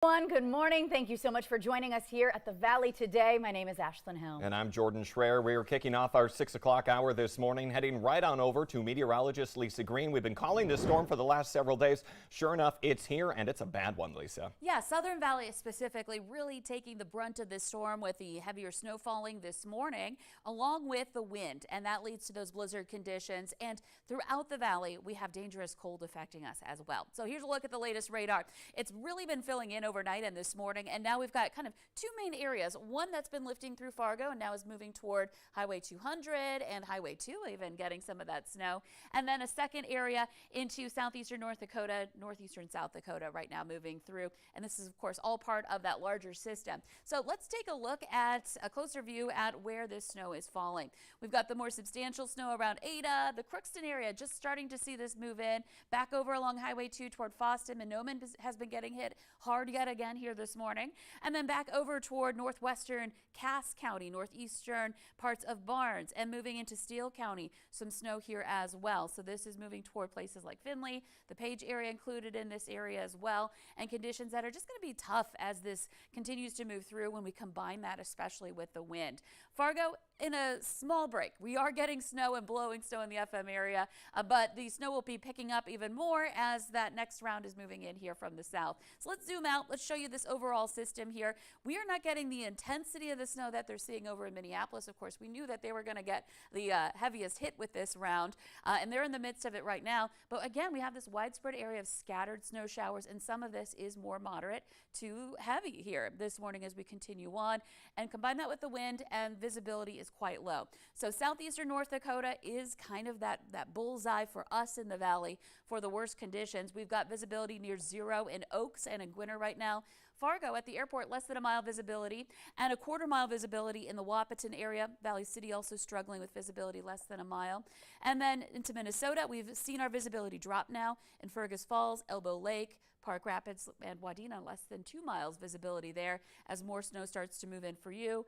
Good morning. Thank you so much for joining us here at the Valley today. My name is Ashlyn Hill. And I'm Jordan Schreier. We are kicking off our 6 o'clock hour this morning, heading right on over to meteorologist Lisa Green. We've been calling this storm for the last several days. Sure enough, it's here, and it's a bad one, Lisa. Yeah, Southern Valley specifically really taking the brunt of this storm with the heavier snow falling this morning, along with the wind, and that leads to those blizzard conditions. And throughout the valley, we have dangerous cold affecting us as well. So here's a look at the latest radar. It's really been filling in overnight and this morning, and now we've got kind of two main areas. One that's been lifting through Fargo and now is moving toward Highway 200 and Highway 2, even getting some of that snow. And then a second area into southeastern North Dakota, northeastern South Dakota right now moving through. And this is, of course, all part of that larger system. So let's take a look at a closer view at where this snow is falling. We've got the more substantial snow around Ada, the Crookston area, just starting to see this move in. Back over along Highway 2 toward Fosston. Monoman has been getting hit hard yet again here this morning. And then back over toward northwestern Cass County, northeastern parts of Barnes, and moving into Steele County. Some snow here as well. So this is moving toward places like Findlay, the Page area included in this area as well, and conditions that are just going to be tough as this continues to move through when we combine that especially with the wind. Fargo, in a small break, we are getting snow and blowing snow in the FM area, but the snow will be picking up even more as that next round is moving in here from the south. So let's zoom out. Let's show you this overall system here. We are not getting the intensity of the snow that they're seeing over in Minneapolis. Of course, we knew that they were going to get the heaviest hit with this round, and they're in the midst of it right now. But again, we have this widespread area of scattered snow showers, and some of this is more moderate to heavy here this morning as we continue on. And combine that with the wind, and visibility is quite low. So southeastern North Dakota is kind of that bullseye for us in the valley for the worst conditions. We've got visibility near zero in Oaks and in Gwinner right now. Fargo at the airport, less than a mile visibility, and a quarter-mile visibility in the Wahpeton area. Valley City also struggling with visibility less than a mile. And then into Minnesota, we've seen our visibility drop now in Fergus Falls, Elbow Lake, Park Rapids, and Wadena, less than 2 miles visibility there as more snow starts to move in for you,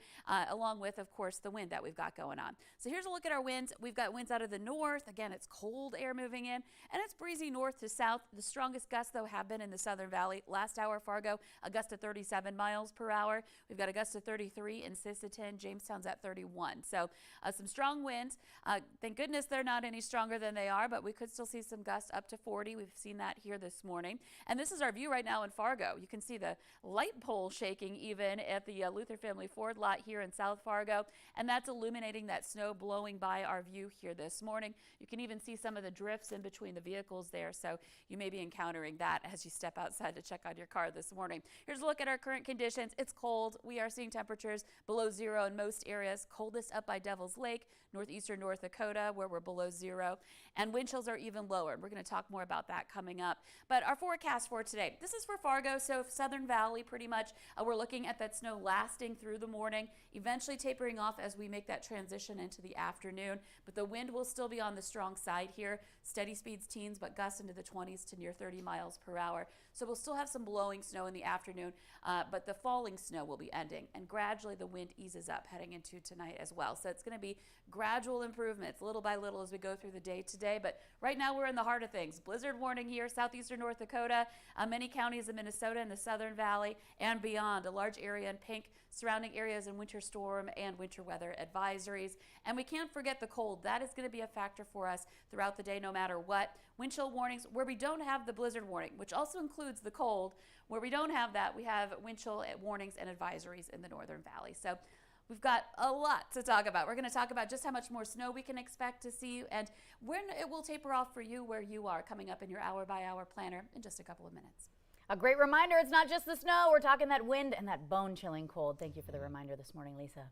along with, of course, the wind that we've got going on. So here's a look at our winds. We've got winds out of the north. Again, it's cold air moving in, and it's breezy north to south. The strongest gusts, though, have been in the Southern Valley. Last hour, Fargo, a gust of 37 miles per hour. We've got a gust of 33 in Sisseton. Jamestown's at 31. So some strong winds. Thank goodness they're not any stronger than they are, but we could still see some gusts up to 40. We've seen that here this morning. And this is our view right now in Fargo. You can see the light pole shaking even at the Luther Family Ford lot here in South Fargo, and that's illuminating that snow blowing by our view here this morning. You can even see some of the drifts in between the vehicles there, so you may be encountering that as you step outside to check on your car this morning. Here's a look at our current conditions. It's cold. We are seeing temperatures below zero in most areas. Coldest up by Devil's Lake, northeastern North Dakota, where we're below zero, and wind chills are even lower. We're going to talk more about that coming up. But our forecast for today, this is for Fargo, so Southern Valley pretty much. We're looking at that snow lasting through the morning, eventually tapering off as we make that transition into the afternoon. But the wind will still be on the strong side here. Steady speeds teens, but gusts into the 20s to near 30 miles per hour. So we'll still have some blowing snow in the afternoon, but the falling snow will be ending. And gradually the wind eases up heading into tonight as well. So it's going to be gradual improvements little by little as we go through the day today. But right now we're in the heart of things. Blizzard warning here, southeastern North Dakota, many counties of Minnesota and the Southern Valley and beyond. A large area in pink, surrounding areas in winter storm and winter weather advisories. And we can't forget the cold. That is going to be a factor for us throughout the day no matter what. Wind chill warnings where we don't have the blizzard warning, which also includes the cold. Where we don't have that, we have wind chill warnings and advisories in the Northern Valley. So we've got a lot to talk about. We're going to talk about just how much more snow we can expect to see and when it will taper off for you where you are, coming up in your hour-by-hour planner in just a couple of minutes. A great reminder, it's not just the snow. We're talking that wind and that bone-chilling cold. Thank you for the reminder this morning, Lisa.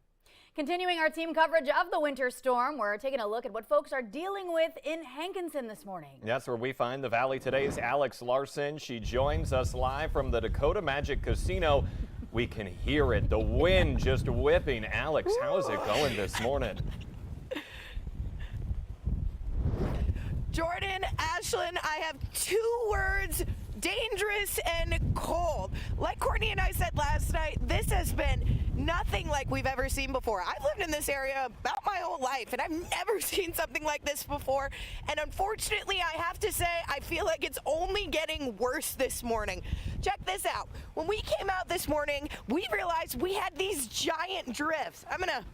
Continuing our team coverage of the winter storm, we're taking a look at what folks are dealing with in Hankinson this morning. That's where we find the Valley Today's Alex Larson. She joins us live from the Dakota Magic Casino. We can hear it, the wind just whipping. Alex, how's it going this morning? Jordan, Ashlyn, I have 2 words: dangerous and cold. Like Courtney and I said last night, this has been nothing like we've ever seen before. I've lived in this area about my whole life, and I've never seen something like this before. And unfortunately, I have to say, I feel like it's only getting worse this morning. Check this out. When we came out this morning, we realized we had these giant drifts. I'm gonna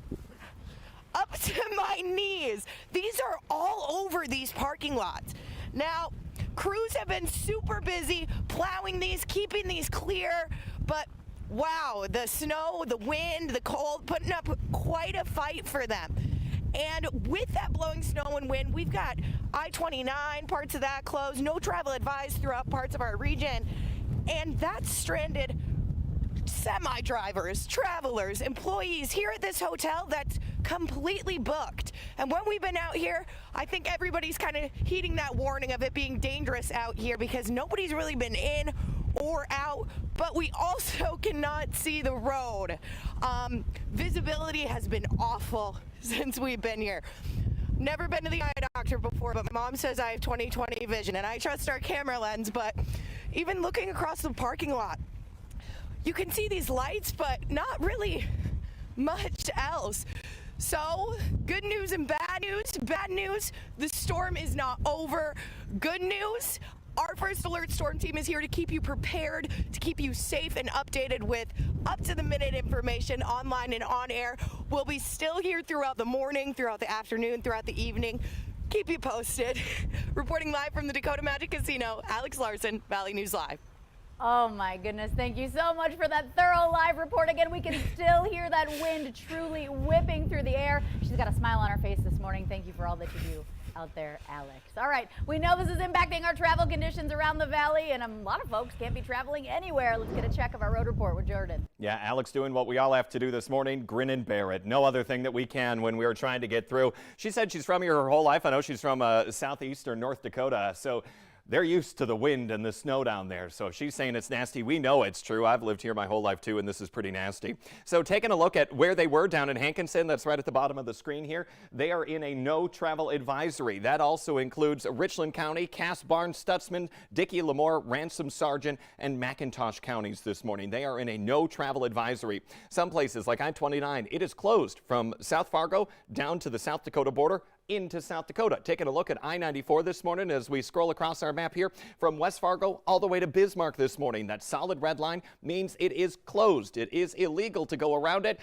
up to my knees. These are all over these parking lots. Now, crews have been super busy plowing these, keeping these clear, but wow, the snow, the wind, the cold, putting up quite a fight for them. And with that blowing snow and wind, we've got I-29, parts of that closed, no travel advised throughout parts of our region, and that's stranded semi-drivers, travelers, employees here at this hotel that's completely booked. And when we've been out here, I think everybody's kind of heeding that warning of it being dangerous out here because nobody's really been in or out, but we also cannot see the road. Visibility has been awful since we've been here. Never been to the eye doctor before, but my mom says I have 20/20 vision, and I trust our camera lens, but even looking across the parking lot, you can see these lights, but not really much else. So, good news and bad news. Bad news, the storm is not over. Good news, our First Alert Storm Team is here to keep you prepared, to keep you safe and updated with up-to-the-minute information online and on air. We'll be still here throughout the morning, throughout the afternoon, throughout the evening. Keep you posted. Reporting live from the Dakota Magic Casino, Alex Larson, Valley News Live. Oh my goodness, thank you so much for that thorough live report. Again, we can still hear that wind truly whipping through the air. She's got a smile on her face this morning. Thank you for all that you do out there, Alex. All right, we know this is impacting our travel conditions around the valley, and a lot of folks can't be traveling anywhere. Let's get a check of our road report with Jordan. Yeah, Alex doing what we all have to do this morning, grin and bear it. No other thing that we can when we are trying to get through. She said she's from here her whole life. I know she's from southeastern North Dakota, so they're used to the wind and the snow down there. So if she's saying it's nasty, we know it's true. I've lived here my whole life too, and this is pretty nasty. So taking a look at where they were down in Hankinson, that's right at the bottom of the screen here, they are in a no travel advisory. That also includes Richland County, Cass, Barnes, Stutzman, Dickey, Lemoore, Ransom, Sargent, and McIntosh counties this morning. They are in a no travel advisory. Some places like I-29, it is closed from South Fargo down to the South Dakota border into South Dakota. Taking a look at I-94 this morning as we scroll across our map here from West Fargo all the way to Bismarck this morning. That solid red line means it is closed. It is illegal to go around it.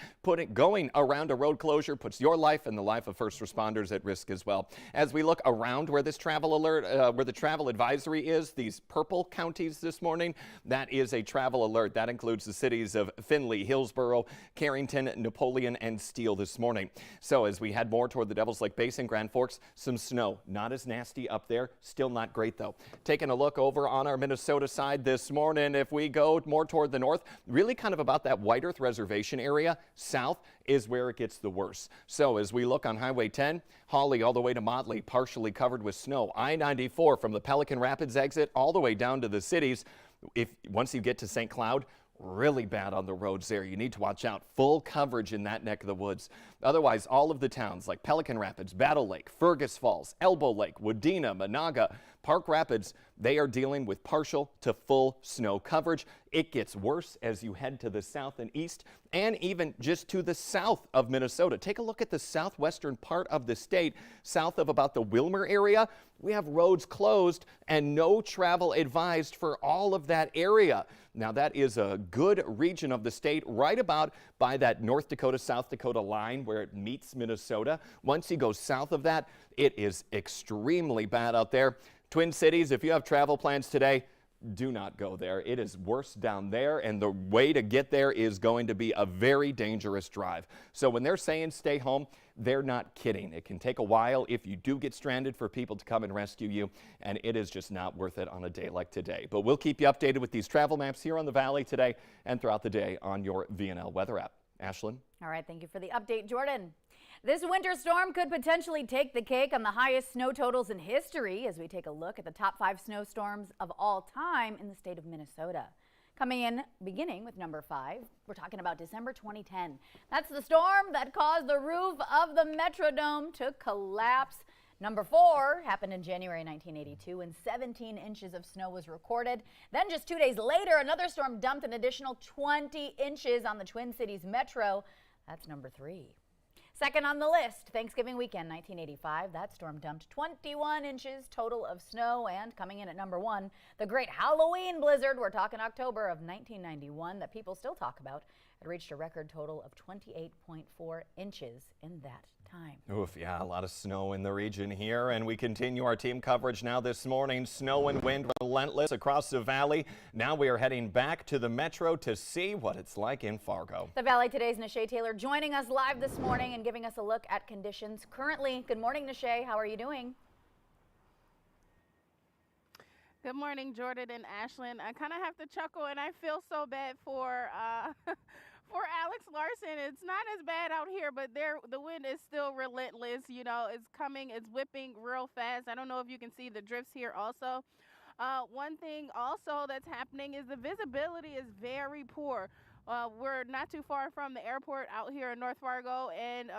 Going around a road closure puts your life and the life of first responders at risk as well. As we look around where this travel alert, where the travel advisory is, these purple counties this morning, that is a travel alert. That includes the cities of Findlay, Hillsborough, Carrington, Napoleon, and Steele this morning. So as we head more toward the Devil's Lake Basin, Grand Forks, some snow. Not as nasty up there. Still not great though. Taking a look over on our Minnesota side this morning, if we go more toward the north, really kind of about that White Earth Reservation area, south is where it gets the worst. So as we look on Highway 10, Hawley all the way to Motley, partially covered with snow. I-94 from the Pelican Rapids exit all the way down to the cities. Once you get to St. Cloud, really bad on the roads there. You need to watch out. Full coverage in that neck of the woods. Otherwise, all of the towns like Pelican Rapids, Battle Lake, Fergus Falls, Elbow Lake, Wadena, Monaga, Park Rapids, they are dealing with partial to full snow coverage. It gets worse as you head to the south and east and even just to the south of Minnesota. Take a look at the southwestern part of the state, south of about the Wilmer area. We have roads closed and no travel advised for all of that area. Now that is a good region of the state right about by that North Dakota, South Dakota line where it meets Minnesota. Once you go south of that, it is extremely bad out there. Twin Cities, if you have travel plans today, do not go there. It is worse down there, and the way to get there is going to be a very dangerous drive. So when they're saying stay home, they're not kidding. It can take a while if you do get stranded for people to come and rescue you, and it is just not worth it on a day like today. But we'll keep you updated with these travel maps here on the Valley today and throughout the day on your VNL weather app. Ashlyn? All right, thank you for the update, Jordan. This winter storm could potentially take the cake on the highest snow totals in history as we take a look at the top 5 snowstorms of all time in the state of Minnesota. Coming in, beginning with number 5, we're talking about December 2010. That's the storm that caused the roof of the Metrodome to collapse. Number 4 happened in January 1982 when 17 inches of snow was recorded. Then just 2 days later, another storm dumped an additional 20 inches on the Twin Cities metro. That's number 3. Second on the list, Thanksgiving weekend 1985. That storm dumped 21 inches total of snow. And coming in at number 1, the great Halloween blizzard, we're talking October of 1991, that people still talk about. It reached a record total of 28.4 inches in that time. Oof, yeah, a lot of snow in the region here, and we continue our team coverage now this morning. Snow and wind relentless across the valley. Now we are heading back to the metro to see what it's like in Fargo. The Valley Today's Nishay Taylor joining us live this morning and giving us a look at conditions currently. Good morning, Nishay. How are you doing? Good morning, Jordan and Ashlyn. I kind of have to chuckle, and I feel so bad for for Alex Larson. It's not as bad out here, but the wind is still relentless. You know, it's coming, it's whipping real fast. I don't know if you can see the drifts here also. One thing also that's happening is the visibility is very poor. We're not too far from the airport out here in North Fargo, and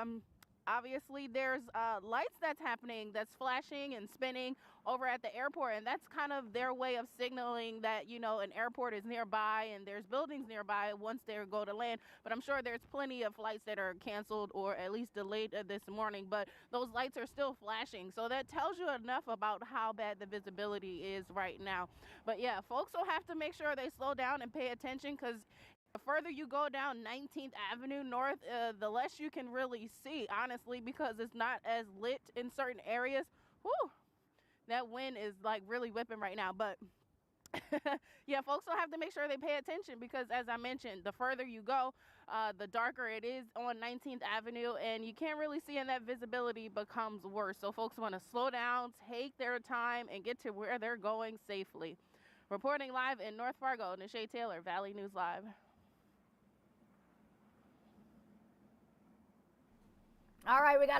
obviously there's lights that's happening, that's flashing and spinning over at the airport, and that's kind of their way of signaling that, you know, an airport is nearby and there's buildings nearby once they go to land. But I'm sure there's plenty of flights that are canceled or at least delayed this morning, but those lights are still flashing, so that tells you enough about how bad the visibility is right now. But yeah, folks will have to make sure they slow down and pay attention, because the further you go down 19th Avenue North, the less you can really see, honestly, because it's not as lit in certain areas. Whew, that wind is like really whipping right now. But yeah, folks will have to make sure they pay attention, because as I mentioned, the further you go, the darker it is on 19th Avenue, and you can't really see, and that visibility becomes worse. So folks want to slow down, take their time, and get to where they're going safely. Reporting live in North Fargo, Nishay Taylor, Valley News Live. All right, we got